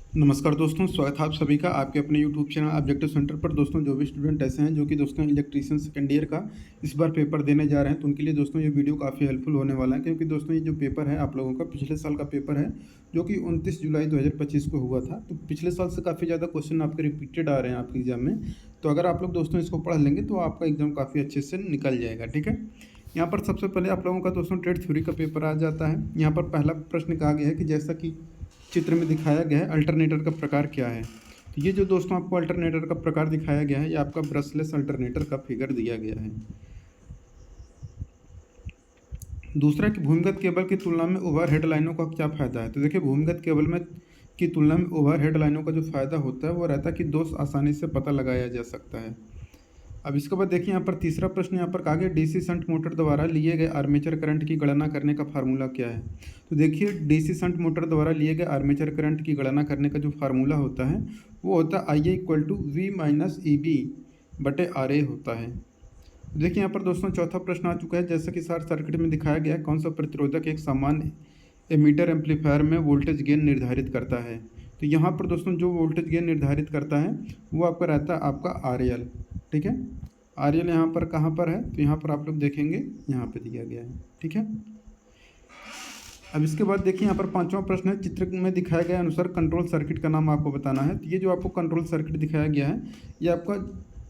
नमस्कार दोस्तों, स्वागत है आप सभी का आपके अपने यूट्यूब चैनल ऑब्जेक्टिव सेंटर पर। दोस्तों जो भी स्टूडेंट ऐसे हैं जो कि दोस्तों इलेक्ट्रीशियन सेकंड ईयर का इस बार पेपर देने जा रहे हैं, तो उनके लिए दोस्तों ये वीडियो काफ़ी हेल्पफुल होने वाला है। क्योंकि दोस्तों ये जो पेपर है आप लोगों का पिछले साल का पेपर है, जो कि 29 जुलाई 2025 को हुआ था। तो पिछले साल से काफ़ी ज़्यादा क्वेश्चन आपके रिपीटेड आ रहे हैं आपके एग्जाम में। तो अगर आप लोग दोस्तों इसको पढ़ लेंगे तो आपका एग्जाम काफ़ी अच्छे से निकल जाएगा। ठीक है, यहाँ पर सबसे पहले आप लोगों का दोस्तों ट्रेड थ्योरी का पेपर आ जाता है। यहाँ पर पहला प्रश्न कहा गया है कि जैसा कि चित्र में दिखाया गया है, अल्टरनेटर का प्रकार क्या है। तो ये जो दोस्तों आपको अल्टरनेटर का प्रकार दिखाया गया है, ये आपका ब्रशलेस अल्टरनेटर का फिगर दिया गया है। दूसरा कि भूमिगत केबल की तुलना में ओवरहेड लाइनों का क्या फ़ायदा है। तो देखिए, भूमिगत केबल में की तुलना में ओवरहेड लाइनों का जो फ़ायदा होता है वो रहता है कि दोष आसानी से पता लगाया जा सकता है। अब इसके बाद देखिए, यहाँ पर तीसरा प्रश्न यहाँ पर कहा गया डीसी शंट मोटर द्वारा लिए गए आर्मेचर करंट की गणना करने का फार्मूला क्या है। तो देखिए, डीसी शंट मोटर द्वारा लिए गए आर्मेचर करंट की गणना करने का जो फार्मूला होता है वो होता है IA = V - EB बटे RA होता है। देखिए यहाँ पर दोस्तों चौथा प्रश्न आ चुका है। जैसा कि शॉर्ट सर्किट में दिखाया गया है, कौन सा प्रतिरोधक एक सामान्य एमीटर एम्पलीफायर में वोल्टेज गेन निर्धारित करता है। तो यहाँ पर दोस्तों जो वोल्टेज गेन निर्धारित करता है वो आपका रहता है आपका RL। ठीक है, RL यहाँ पर कहाँ पर है, तो यहाँ पर आप लोग देखेंगे यहाँ पे दिया गया है। ठीक है, अब इसके बाद देखिए यहाँ पर पांचवा प्रश्न है, चित्र में दिखाया गया अनुसार कंट्रोल सर्किट का नाम आपको बताना है। तो ये जो आपको कंट्रोल सर्किट दिखाया गया है ये आपका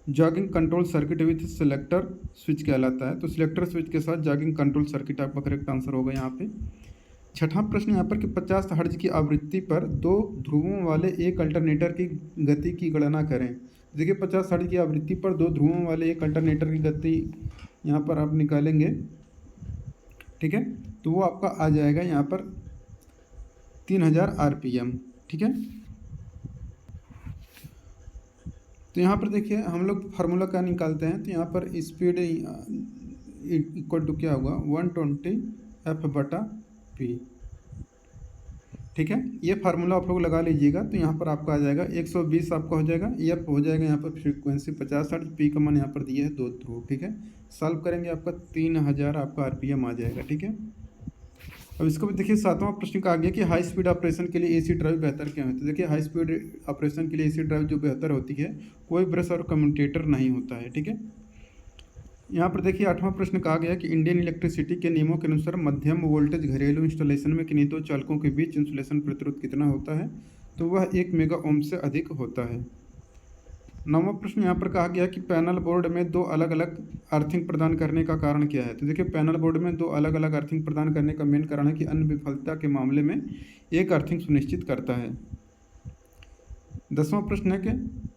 jogging control circuit with selector switch कहलाता है। तो सिलेक्टर स्विच के साथ जॉगिंग कंट्रोल सर्किट आपका करेक्ट आंसर होगा यहाँ पे। छठा प्रश्न यहाँ पर कि 50 हर्ट्ज की आवृत्ति पर 2 ध्रुवों वाले एक अल्टरनेटर की गति की गणना करें। देखिए, 50 हर्ट्ज की आवृत्ति पर 2 ध्रुवों वाले एक अल्टरनेटर की गति यहाँ पर आप निकालेंगे। ठीक है, तो वो आपका आ जाएगा यहाँ पर 3000 RPM। ठीक है, तो यहाँ पर देखिए हम लोग फार्मूला क्या निकालते हैं। तो यहाँ पर स्पीड इक्वल टू क्या होगा 120F/P। ठीक है, ये फार्मूला आप लोग लगा लीजिएगा। तो यहाँ पर आपका आ जाएगा 120 आपका हो जाएगा, F हो जाएगा यहाँ पर फ्रीक्वेंसी 50 हर्ट्ज, P का मान यहाँ पर दिया है 2 ध्रुव। ठीक है, सॉल्व करेंगे आपका 3000 आपका RPM आ जाएगा। ठीक है, अब इसको भी देखिए सातवां प्रश्न का आ गया कि हाई स्पीड ऑपरेशन के लिए AC ड्राइव बेहतर क्यों है। तो देखिए, हाई स्पीड ऑपरेशन के लिए AC ड्राइव जो बेहतर होती है, कोई ब्रश और कम्यूटेटर नहीं होता है। ठीक है, यहाँ पर देखिए आठवां प्रश्न कहा गया कि इंडियन इलेक्ट्रिसिटी के नियमों के अनुसार मध्यम वोल्टेज घरेलू इंस्टॉलेशन में किन्हीं दो चालकों के बीच इंसुलेशन प्रतिरोध कितना होता है। तो वह 1 मेगा ओम से अधिक होता है। नौवां प्रश्न यहाँ पर कहा गया कि पैनल बोर्ड में 2 अलग अलग अर्थिंग प्रदान करने का कारण क्या है। तो देखिए, पैनल बोर्ड में 2 अलग अलग अर्थिंग प्रदान करने का मेन कारण है कि अन्य विफलता के मामले में एक अर्थिंग सुनिश्चित करता है। 10वां प्रश्न है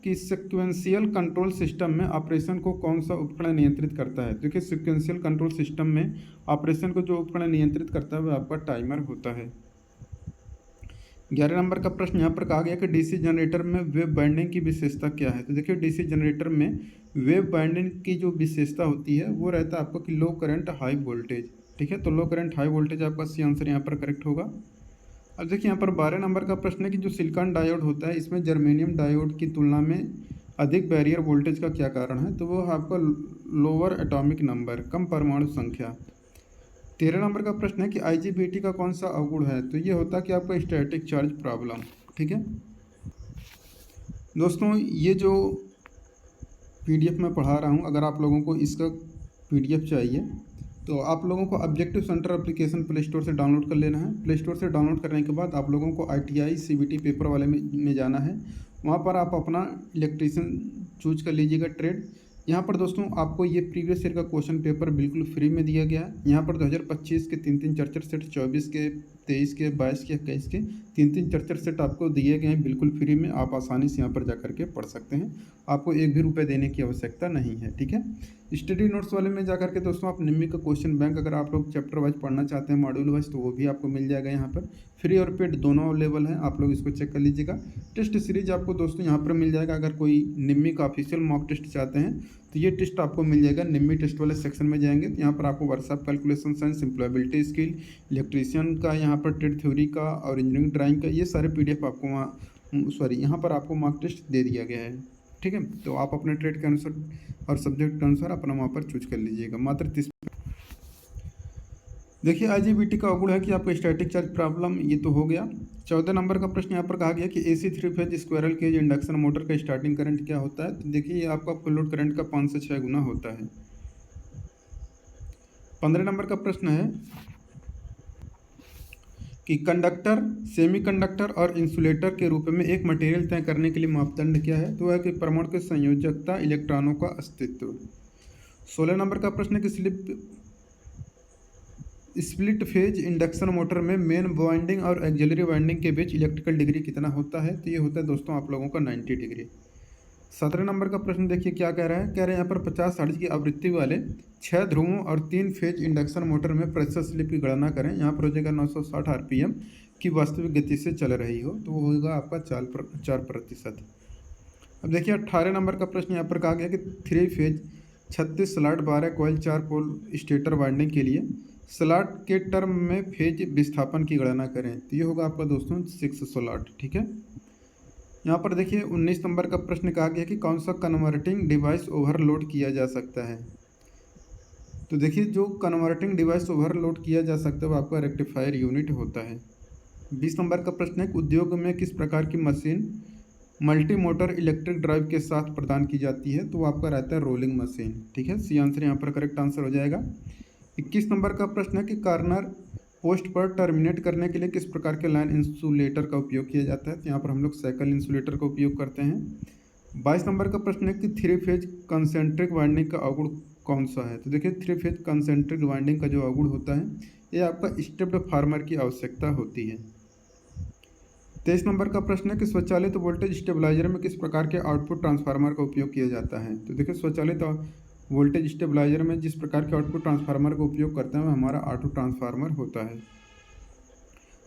कि सिक्वेंशियल कंट्रोल सिस्टम में ऑपरेशन को कौन सा उपकरण नियंत्रित करता है। देखिए, सिक्वेंशियल कंट्रोल सिस्टम में ऑपरेशन को जो उपकरण नियंत्रित करता है वह आपका टाइमर होता है। 11 नंबर का प्रश्न यहाँ पर कहा गया कि डीसी जनरेटर में वेव बाइंडिंग की विशेषता क्या है। तो देखिए, डीसी जनरेटर में वेव बाइंडिंग की जो विशेषता होती है वो रहता है आपका कि लो करंट हाई वोल्टेज। ठीक है, तो लो करंट हाई वोल्टेज आपका सी आंसर यहाँ पर करेक्ट होगा। अब देखिए यहाँ पर 12 नंबर का प्रश्न है कि जो सिलिकॉन डायोड होता है इसमें जर्मेनियम डायोड की तुलना में अधिक बैरियर वोल्टेज का क्या कारण है। तो वो आपका लोअर एटॉमिक नंबर, कम परमाणु संख्या। 13 नंबर का प्रश्न है कि IGBT का कौन सा अवगुण है। तो ये होता है कि आपका स्टैटिक चार्ज प्रॉब्लम। ठीक है दोस्तों, ये जो PDF मैं पढ़ा रहा हूँ, अगर आप लोगों को इसका PDF चाहिए तो आप लोगों को objective centre application play store से डाउनलोड कर लेना है। प्ले स्टोर से डाउनलोड करने के बाद आप लोगों को ITI CBT पेपर वाले में जाना है। वहाँ पर आप अपना इलेक्ट्रीशियन चूज कर लीजिएगा ट्रेड। यहाँ पर दोस्तों आपको ये प्रीवियस ईयर का क्वेश्चन पेपर बिल्कुल फ्री में दिया गया है। यहाँ पर 2025 के 3 4 सेट, 24 के 23 के 22 के 21 के 3 4 सेट आपको दिए गए हैं बिल्कुल फ्री में। आप आसानी से यहाँ पर जा करके पढ़ सकते हैं, आपको 1 भी रुपये देने की आवश्यकता नहीं है। ठीक है, स्टडी नोट्स वाले में जा करके दोस्तों आप निम्मी का क्वेश्चन बैंक अगर आप लोग चैप्टर वाइज पढ़ना चाहते हैं, मॉड्यूल वाइज, तो वो भी आपको मिल जाएगा। यहाँ पर फ्री और पेड दोनों अवेलेबल हैं, आप लोग इसको चेक कर लीजिएगा। टेस्ट सीरीज आपको दोस्तों यहाँ पर मिल जाएगा। अगर कोई निम्मी का ऑफिशियल मॉक टेस्ट चाहते हैं तो ये टेस्ट आपको मिल जाएगा। निम्मी टेस्ट वाले सेक्शन में जाएंगे तो यहाँ पर आपको workshop, calculation science, employability skill, electrician का, यहाँ पर ट्रेड थ्योरी का और इंजीनियरिंग ड्राइंग का, ये सारे PDF आपको वहाँ यहाँ पर आपको मॉक टेस्ट दे दिया गया है। ठीक है, तो आप अपने ट्रेड के अनुसार और सब्जेक्ट के अनुसार अपना वहाँ पर चूज कर लीजिएगा। मात्र 30 देखिए आईजीबीटी का अवगुण है कि आपका स्टैटिक चार्ज प्रॉब्लम ये तो हो गया। 14 नंबर का प्रश्न यहाँ पर कहा गया कि AC three phase squirrel cage induction motor का स्टार्टिंग करंट क्या होता है। तो देखिए ये आपका फुल लोड करंट का 5 से 6 गुना होता है। 15 नंबर का प्रश्न है कि कंडक्टर, सेमीकंडक्टर और इंसुलेटर के रूप में एक मटेरियल तय करने के लिए मापदंड क्या है। तो वह है कि परमाणु की संयोजकता, इलेक्ट्रॉनों का अस्तित्व। 16 नंबर का प्रश्न है कि स्प्लिट फेज इंडक्शन मोटर में मेन वाइंडिंग और एक्सिलरी वाइंडिंग के बीच इलेक्ट्रिकल डिग्री कितना होता है। तो ये होता है दोस्तों आप लोगों का 90 डिग्री। 17 नंबर का प्रश्न देखिए क्या कह रहा है। कह रहे हैं यहाँ पर 50 हर्ट्ज की आवृत्ति वाले 6 ध्रुवों और 3 फेज इंडक्शन मोटर में प्रतिशत स्लिप की गणना करें। यहाँ पर हो जाएगा 960 आरपीएम की वास्तविक गति से चल रही हो, तो वो होगा आपका 4%। अब देखिए 18 नंबर का प्रश्न यहाँ पर कहा गया कि 3 फेज 36 स्लॉट 12 कॉइल 4 पोल स्टेटर वाइंडिंग के लिए स्लॉट के टर्म में फेज विस्थापन की गणना करें। तो ये होगा आपका दोस्तों 6 स्लॉट। ठीक है। यहाँ पर देखिए 19 नंबर का प्रश्न कहा गया कि कौन सा कन्वर्टिंग डिवाइस ओवरलोड किया जा सकता है। तो देखिए जो कन्वर्टिंग डिवाइस ओवरलोड किया जा सकता है वो आपका रेक्टिफायर यूनिट होता है। 20 नंबर का प्रश्न है उद्योग में किस प्रकार की machine multi motor electric drive के साथ प्रदान की जाती है। तो वो आपका रहता है रोलिंग मशीन। ठीक है, सी आंसर यहाँ पर करेक्ट आंसर हो जाएगा। 21 नंबर का प्रश्न है कि कार्नर पोस्ट पर टर्मिनेट करने के लिए किस प्रकार के लाइन इंसुलेटर का उपयोग किया जाता है। तो यहाँ पर हम लोग साइकिल इंसुलेटर का उपयोग करते हैं। 22 नंबर का प्रश्न है कि 3 फेज कंसेंट्रिक वाइंडिंग का अवगुण कौन सा है। तो देखिए 3 फेज कंसेंट्रिक वाइंडिंग का जो अवगुण होता है ये आपका स्टेप्ड फार्मर की आवश्यकता होती है। 23 नंबर का प्रश्न है कि स्वचालित वोल्टेज स्टेबलाइजर में किस प्रकार के आउटपुट ट्रांसफार्मर का उपयोग किया जाता है। तो देखिए स्वचालित वोल्टेज स्टेबलाइजर में जिस प्रकार के आउटपुट ट्रांसफार्मर का उपयोग करते हैं वह हमारा ऑटो ट्रांसफार्मर होता है।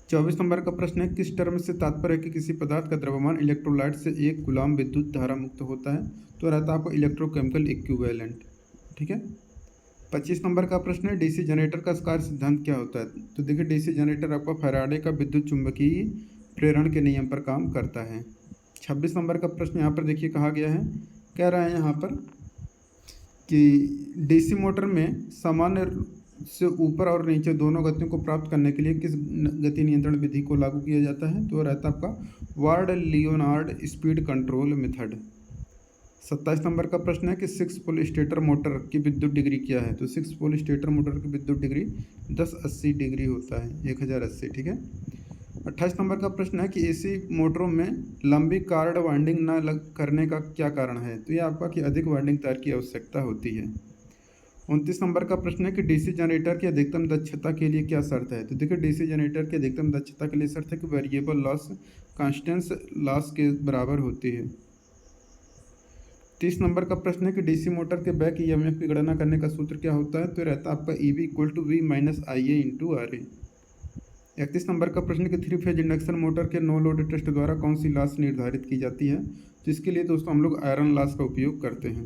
24 नंबर का प्रश्न है किस टर्म से तात्पर्य है कि किसी पदार्थ का द्रव्यमान इलेक्ट्रोलाइट से एक गुलाम विद्युत धारा मुक्त होता है। तो रहता है आपको इलेक्ट्रोकेमिकल इक्विवेलेंट। ठीक है। 25 नंबर का प्रश्न है डीसी जनरेटर का कार्य सिद्धांत क्या होता है। तो देखिए डीसी जनरेटर आपका फैराडे का विद्युत चुंबकीय प्रेरण के नियम पर काम करता है। 26 नंबर का प्रश्न यहाँ पर देखिए कहा गया है, कह रहा है यहाँ पर कि डीसी मोटर में सामान्य से ऊपर और नीचे दोनों गतियों को प्राप्त करने के लिए किस गति नियंत्रण विधि को लागू किया जाता है। तो रहता है आपका ward Leonard speed control method. 27 number का प्रश्न है कि 6 पोल स्टेटर मोटर की विद्युत डिग्री क्या है। तो 6 पोल स्टेटर मोटर की विद्युत डिग्री 1080 डिग्री होता है, 1080। ठीक है। 28 नंबर का प्रश्न है कि एसी मोटरों में लंबी कार्ड वाइंडिंग न करने का क्या कारण है। तो ये आपका कि अधिक वाइंडिंग तार की आवश्यकता होती है। 29 नंबर का प्रश्न है कि डीसी जनरेटर की अधिकतम दक्षता के लिए क्या शर्त है। तो देखिए डीसी जनरेटर की अधिकतम दक्षता के लिए शर्त है कि वेरिएबल लॉस कांस्टेंस लॉस के बराबर होती है। 30 नंबर का प्रश्न है कि डीसी मोटर के बैक ईएमएफ की गणना करने का सूत्र क्या होता है। तो रहता है आपका EB = V - IA × RA। 31 number का प्रश्न कि 3 फेज इंडक्शन मोटर के नो लोड टेस्ट द्वारा कौन सी लॉस निर्धारित की जाती है। तो इसके लिए दोस्तों हम लोग आयरन लॉस का उपयोग करते हैं।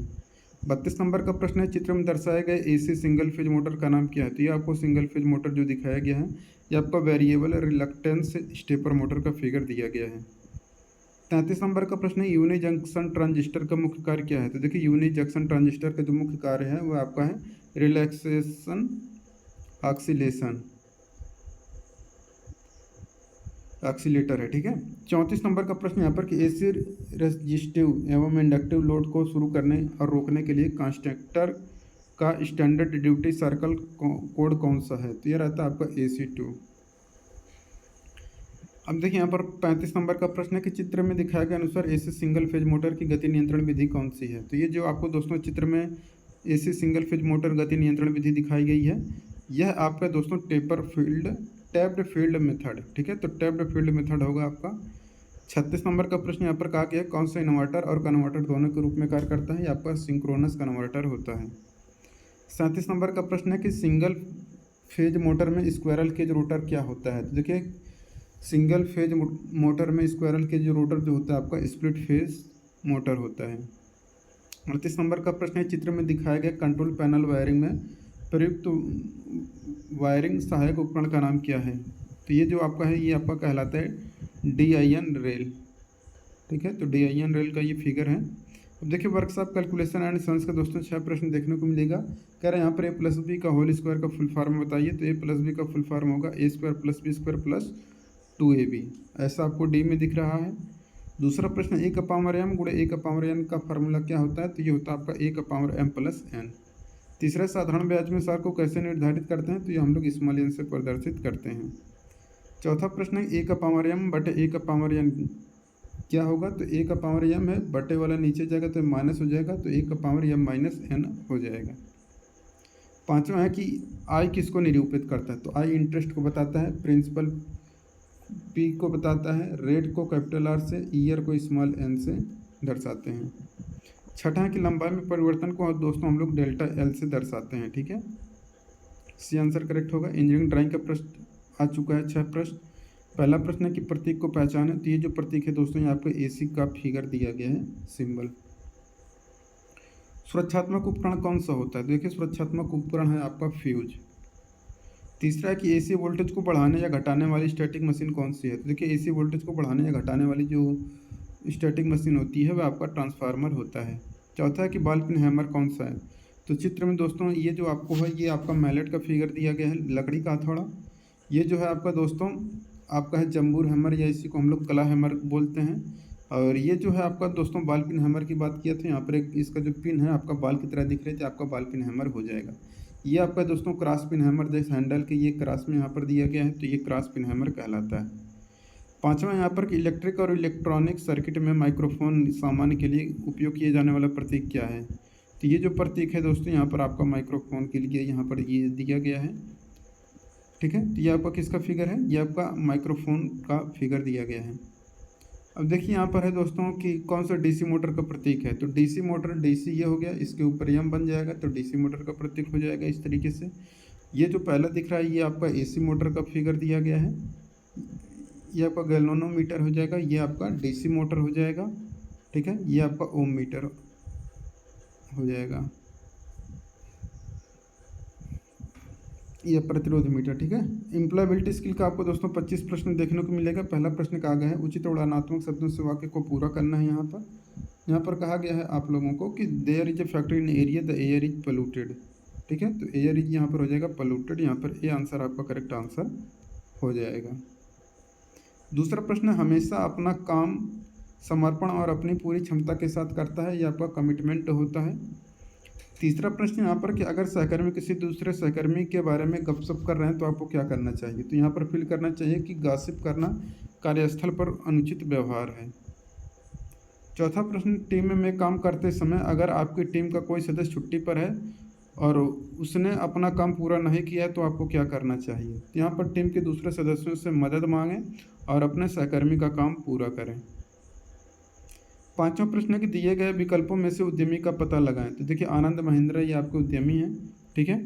32 नंबर का प्रश्न है चित्र में दर्शाए गए एसी सिंगल फेज मोटर का नाम क्या है। तो ये आपको सिंगल फेज मोटर जो दिखाया गया है ये आपका वेरिएबल रिलक्टेंस स्टेपर मोटर का फिगर दिया गया है। 33 नंबर का प्रश्न है यूनि जंक्शन ट्रांजिस्टर का मुख्य कार्य क्या है। तो देखिए यूनि जंक्शन ट्रांजिस्टर का जो मुख्य कार्य है वो आपका है रिलैक्सेशन ऑक्सीलेटर है। ठीक है। 34 नंबर का प्रश्न यहाँ पर कि एसी रेजिस्टिव एवं इंडक्टिव लोड को शुरू करने और रोकने के लिए कंस्ट्रक्टर का स्टैंडर्ड ड्यूटी सर्कल कोड कौन सा है। तो ये रहता है आपका AC2। अब देखिए यहाँ पर 35 नंबर का प्रश्न है कि चित्र में दिखाए गए अनुसार एसी सिंगल फेज मोटर की गति नियंत्रण विधि कौन सी है। तो ये जो आपको दोस्तों चित्र में एसी सिंगल फेज मोटर गति नियंत्रण विधि दिखाई गई है यह आपका दोस्तों टैप्ड फील्ड मेथड। ठीक है। तो टैप्ड फील्ड मेथड होगा आपका। 36 नंबर का प्रश्न यहाँ पर कहा गया कौन सा इन्वर्टर और कन्वर्टर दोनों के रूप में कार्य करता है। ये आपका सिंक्रोनस कन्वर्टर होता है। 37 नंबर का प्रश्न है कि सिंगल फेज मोटर में स्क्वायरल केज रोटर क्या होता है। तो देखिए सिंगल फेज मोटर में स्क्वायरल केज रोटर जो होता है आपका स्प्लिट फेज मोटर होता है। 38 नंबर का प्रश्न है चित्र में दिखाया गया कंट्रोल पैनल वायरिंग में प्रयुक्त वायरिंग सहायक उपकरण का नाम क्या है। तो ये जो आपका है ये आपका कहलाता है DIN रेल। ठीक है। तो DIN रेल का ये फिगर है। अब देखिए वर्कशॉप कैलकुलेशन एंड सन्स का दोस्तों 6 प्रश्न देखने को मिलेगा। कह रहे हैं यहाँ पर ए प्लस बी का होल स्क्वायर का फुल फॉर्म बताइए, तो ए प्लस बी का फुल फॉर्म होगा A square plus B square plus 2ab, ऐसा आपको डी में दिख रहा है। दूसरा प्रश्न ए का पावर एम गुणे ए का पावर एन का फार्मूला क्या होता है, तो ये होता है आपका ए का पावर एम प्लस एन। तीसरा साधारण ब्याज में सार को कैसे निर्धारित करते हैं, तो ये हम लोग स्मॉल एन से प्रदर्शित करते हैं। चौथा प्रश्न है ए का पावर एम बटे ए का पावर एन क्या होगा, तो ए का पावर एम है, बटे वाला नीचे जाएगा तो माइनस हो जाएगा, तो ए का पावर एम माइनस एन हो जाएगा। पांचवा है कि आई किसको निरूपित करता है, तो आई इंटरेस्ट को बताता है, प्रिंसिपल पी को बताता है, रेट को कैपिटल आर से, ईयर को स्मॉल एन से दर्शाते हैं। छठा है कि लंबाई में परिवर्तन को दोस्तों हम लोग डेल्टा एल से दर्शाते हैं। ठीक है, सी आंसर करेक्ट होगा। इंजीनियरिंग ड्राइंग का प्रश्न आ चुका है 6 प्रश्न। पहला प्रश्न है कि प्रतीक को पहचाने, तो ये जो प्रतीक है दोस्तों ये आपको एसी का फिगर दिया गया है, सिंबल। सुरक्षात्मक उपकरण कौन सा होता है, देखिए सुरक्षात्मक उपकरण है आपका फ्यूज। तीसरा है कि एसी वोल्टेज को बढ़ाने या घटाने वाली स्टैटिक मशीन कौन सी है, तो देखिए एसी वोल्टेज को बढ़ाने या घटाने वाली जो स्टैटिक मशीन होती है वह आपका ट्रांसफार्मर होता है। चौथा है कि बॉल पिन हैमर कौन सा है, तो चित्र में दोस्तों ये जो आपको है ये आपका मैलेट का फिगर दिया गया है, लकड़ी का हथौड़ा। ये जो है आपका दोस्तों आपका है जम्बूर हैमर, या इसी को हम लोग कला हैमर बोलते हैं। और ये जो है आपका दोस्तों बाल पिन हैमर की बात किया था, यहाँ पर एक इसका जो पिन है आपका बाल की तरह दिख रहा है, तो आपका बाल पिन हैमर हो जाएगा। ये आपका दोस्तों क्रॉस पिन हैमर, जैसे हैंडल के ये क्रॉस में यहाँ पर दिया गया है, तो ये क्रॉस पिन हैमर कहलाता है। पांचवा यहाँ पर कि इलेक्ट्रिक और इलेक्ट्रॉनिक सर्किट में माइक्रोफोन सामान्य के लिए उपयोग किए जाने वाला प्रतीक क्या है, तो ये जो प्रतीक है दोस्तों यहाँ पर आपका माइक्रोफोन के लिए यहाँ पर ये दिया गया है। ठीक है, तो ये आपका किसका फिगर है, ये आपका माइक्रोफोन का फिगर दिया गया है। अब देखिए यहाँ पर है दोस्तों कि कौन सा डीसी मोटर का प्रतीक है, तो डीसी मोटर, डीसी ये हो गया, इसके ऊपर एम बन जाएगा तो डीसी मोटर का प्रतीक हो जाएगा इस तरीके से। ये जो पहला दिख रहा है ये आपका एसी मोटर का फिगर दिया गया है, ये आपका गैल्वेनोमीटर हो जाएगा, ये आपका डीसी मोटर हो जाएगा। ठीक है, ये आपका ओम मीटर हो जाएगा, ये प्रतिरोध मीटर। ठीक है, एम्प्लॉयबिलिटी स्किल का आपको दोस्तों 25 प्रश्न देखने को मिलेगा। पहला प्रश्न कहा गया है उचित उड़ानात्मक शब्दों से वाक्य को पूरा करना है। यहाँ पर कहा गया है आप लोगों को कि there is a factory in area the air is polluted. ठीक है, तो एयर इज यहाँ पर हो जाएगा पोल्यूटेड, यहाँ पर ए आंसर आपका करेक्ट आंसर हो जाएगा। दूसरा प्रश्न, हमेशा अपना काम समर्पण और अपनी पूरी क्षमता के साथ करता है, ये आपका कमिटमेंट होता है। तीसरा प्रश्न यहाँ पर कि अगर सहकर्मी किसी दूसरे सहकर्मी के बारे में गपशप कर रहे हैं तो आपको क्या करना चाहिए, तो यहाँ पर फिल करना चाहिए कि गॉसिप करना कार्यस्थल पर अनुचित व्यवहार है। चौथा प्रश्न, टीम में काम करते समय अगर आपकी टीम का कोई सदस्य छुट्टी पर है और उसने अपना काम पूरा नहीं किया है तो आपको क्या करना चाहिए, तो यहाँ पर टीम के दूसरे सदस्यों से मदद मांगें और अपने सहकर्मी का काम पूरा करें। पांचवा प्रश्न है कि दिए गए विकल्पों में से उद्यमी का पता लगाएं, तो देखिए आनंद महिंद्रा ये आपके उद्यमी हैं। ठीक है,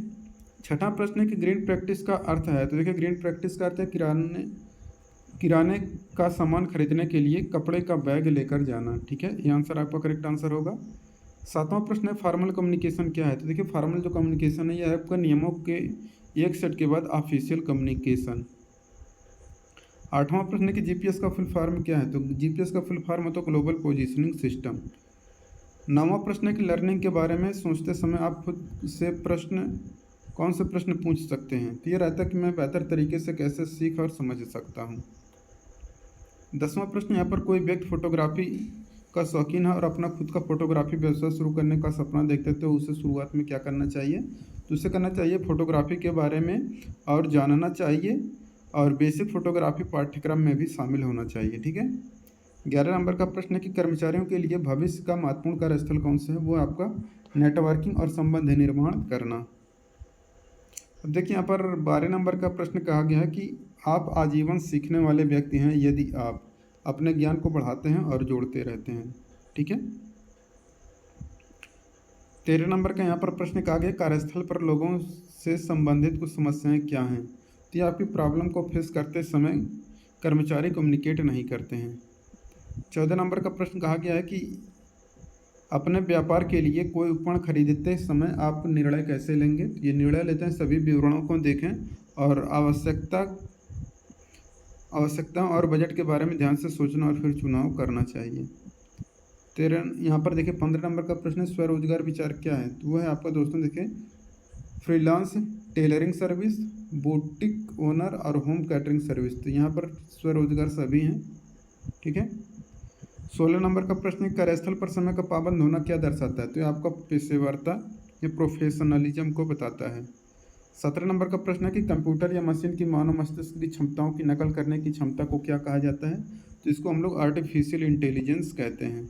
छठा प्रश्न है कि ग्रीन प्रैक्टिस का अर्थ है, तो देखिए ग्रीन प्रैक्टिस का अर्थ है किराने का सामान खरीदने के लिए कपड़े का बैग लेकर जाना। ठीक है, ये आंसर आपका करेक्ट आंसर होगा। सातवां प्रश्न है फॉर्मल कम्युनिकेशन क्या है, तो देखिए फॉर्मल जो कम्युनिकेशन है यह आपका नियमों के एक सेट के बाद ऑफिशियल कम्युनिकेशन। आठवां प्रश्न है कि जीपीएस का फुल फॉर्म क्या है, तो जीपीएस का फुल फॉर्म तो ग्लोबल पोजीशनिंग सिस्टम। नौवां प्रश्न है कि लर्निंग के बारे में सोचते समय आप खुद से कौन से प्रश्न पूछ सकते हैं, तो ये रहता है कि मैं बेहतर तरीके से कैसे सीख और समझ सकता हूँ। 10वां प्रश्न, यहाँ पर कोई व्यक्ति फोटोग्राफी का शौकीन है और अपना खुद का फोटोग्राफी व्यवसाय शुरू करने का सपना देखते तो उसे शुरुआत में क्या करना चाहिए, तो उसे करना चाहिए फोटोग्राफी के बारे में और जानना चाहिए और बेसिक फोटोग्राफी पाठ्यक्रम में भी शामिल होना चाहिए। ठीक है, 11 नंबर का प्रश्न है कि कर्मचारियों के लिए भविष्य का महत्वपूर्ण कार्यस्थल कौन सा है, वो आपका नेटवर्किंग और संबंध निर्माण करना। अब देखिए यहाँ पर 12 नंबर का प्रश्न कहा गया है कि आप आजीवन सीखने वाले व्यक्ति हैं यदि आप अपने ज्ञान को बढ़ाते हैं और जोड़ते रहते हैं। ठीक है, 13 नंबर का यहाँ पर प्रश्न कहा गया कार्यस्थल पर लोगों से संबंधित कुछ समस्याएं क्या हैं, तो ये आपकी प्रॉब्लम को फेस करते समय कर्मचारी कम्युनिकेट नहीं करते हैं। 14 नंबर का प्रश्न कहा गया है कि अपने व्यापार के लिए कोई उपकरण खरीदते समय आप निर्णय कैसे लेंगे, तो ये निर्णय लेते हैं सभी विवरणों को देखें और आवश्यकता और बजट के बारे में ध्यान से सोचना और फिर चुनाव करना चाहिए। यहाँ पर देखिए 15 नंबर का प्रश्न है, स्वरोजगार विचार क्या है? तो वो है आपका दोस्तों देखिए freelance tailoring service, boutique owner और होम कैटरिंग सर्विस। तो यहाँ पर स्वरोजगार सभी हैं, ठीक है। 16 नंबर का प्रश्न है, कार्यस्थल पर समय का पाबंद होना क्या दर्शाता है? तो ये आपका पेशेवरता या प्रोफेशनलिज्म को बताता है। 17 नंबर का प्रश्न है कि कंप्यूटर या मशीन की मानव मस्तिष्क की क्षमताओं की नकल करने की क्षमता को क्या कहा जाता है? तो इसको हम लोग आर्टिफिशियल इंटेलिजेंस कहते हैं।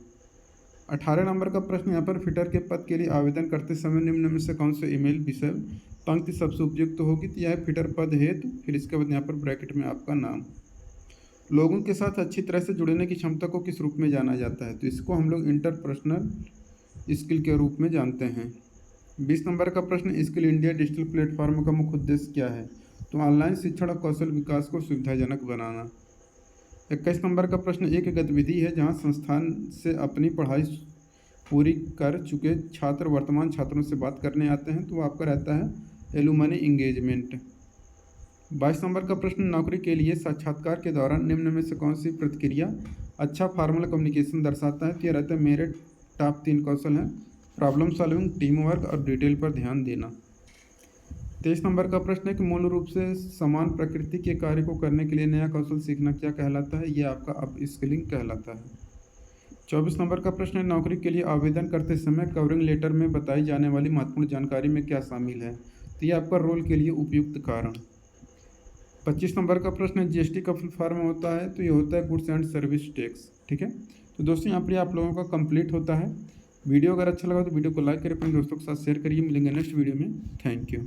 18 नंबर का प्रश्न यहाँ पर फिटर के पद के लिए आवेदन करते समय निम्न में से कौन से ईमेल विषय पंक्ति सबसे उपयुक्त होगी? तो यह है फिटर पद हेतु, फिर इसके बाद यहाँ पर ब्रैकेट में आपका नाम। लोगों के साथ अच्छी तरह से जुड़ने की क्षमता को किस रूप में जाना जाता है? तो इसको हम लोग इंटरपर्सनल स्किल के रूप में जानते हैं। 20 नंबर का प्रश्न, स्किल इंडिया डिजिटल प्लेटफॉर्म का मुख्य उद्देश्य क्या है? तो ऑनलाइन शिक्षण और कौशल विकास को सुविधाजनक बनाना। 21 नंबर का प्रश्न, एक गतिविधि है जहां संस्थान से अपनी पढ़ाई पूरी कर चुके छात्र वर्तमान छात्रों से बात करने आते हैं, तो वो आपका रहता है एलुमनी इंगेजमेंट। 22 नंबर का प्रश्न, नौकरी के लिए साक्षात्कार के दौरान निम्न में से कौन सी प्रतिक्रिया अच्छा फार्मल कम्युनिकेशन दर्शाता है? तो यह रहता है मेरे टॉप 3 कौशल हैं, प्रॉब्लम सॉल्विंग, टीम वर्क और डिटेल पर ध्यान देना। 23 नंबर का प्रश्न है कि मूल रूप से समान प्रकृति के कार्य को करने के लिए नया कौशल सीखना क्या कहलाता है? ये आपका अप स्किलिंग कहलाता है। 24 नंबर का प्रश्न है, नौकरी के लिए आवेदन करते समय कवरिंग लेटर में बताई जाने वाली महत्वपूर्ण जानकारी में क्या शामिल है? तो ये आपका रोल के लिए उपयुक्त कारण। 25 नंबर का प्रश्न है, जीएसटी का फुल फॉर्म होता है? तो ये होता है गुड्स एंड सर्विस टैक्स, ठीक है। तो दोस्तों यहाँ पर आप लोगों का कंप्लीट होता है। वीडियो अगर अच्छा लगा तो वीडियो को लाइक करें, अपने दोस्तों के साथ शेयर करिए। मिलेंगे नेक्स्ट वीडियो में। Thank you.